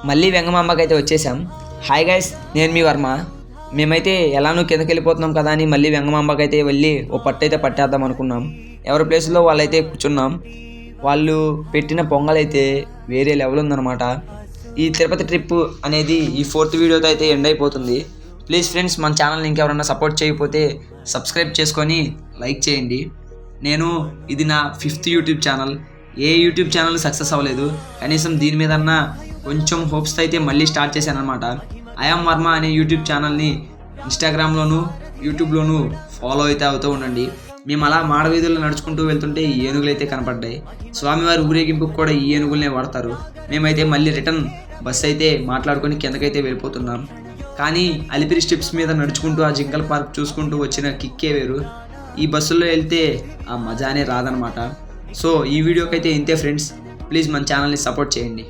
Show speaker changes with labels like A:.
A: మళ్ళీ వెంగమాంబకి అయితే వచ్చేసాం. హాయ్ గైస్, నేను మీ వర్మ. మేమైతే ఎలానో కిందకి వెళ్ళిపోతున్నాం కదా అని మళ్ళీ వెంగమాంబకి అయితే వెళ్ళి ఓ పట్టు అయితే పట్టేద్దాం అనుకున్నాం. ఎవరి ప్లేస్లో వాళ్ళైతే కూర్చున్నాం. వాళ్ళు పెట్టిన పొంగల్ అయితే వేరే లెవెల్ ఉందన్నమాట. ఈ తిరుపతి ట్రిప్ అనేది ఈ 4th వీడియోతో అయితే ఎండ్ అయిపోతుంది. ప్లీజ్ ఫ్రెండ్స్, మన ఛానల్ని ఇంకెవరన్నా సపోర్ట్ చేయకపోతే సబ్స్క్రైబ్ చేసుకొని లైక్ చేయండి. ఇది నా 5th యూట్యూబ్ ఛానల్. ఏ యూట్యూబ్ ఛానల్ సక్సెస్ అవ్వలేదు, కనీసం దీని మీదన్నా కొంచెం హోప్స్తో అయితే మళ్ళీ స్టార్ట్ చేశాను అనమాట. ఐఎమ్ వర్మ అనే యూట్యూబ్ ఛానల్ని ఇన్స్టాగ్రామ్లోను యూట్యూబ్లోను ఫాలో అయితే అవుతూ ఉండండి. మేము అలా మాడవీధుల్లో నడుచుకుంటూ వెళ్తుంటే ఈ ఏనుగులు అయితే కనపడ్డాయి. స్వామివారి ఊరేగింపుకు కూడా ఈ ఏనుగులనే వాడతారు. మేమైతే మళ్ళీ రిటర్న్ బస్ అయితే మాట్లాడుకొని కిందకైతే వెళ్ళిపోతున్నాం. కానీ అలిపిరి స్టెప్స్ మీద నడుచుకుంటూ ఆ జింకల్ పార్క్ చూసుకుంటూ వచ్చిన కిక్కే వేరు. ఈ బస్సుల్లో వెళ్తే ఆ మజానే రాదనమాట. సో ఈ వీడియోకి అయితే ఇంతే ఫ్రెండ్స్. ప్లీజ్ మన ఛానల్ని సపోర్ట్ చేయండి.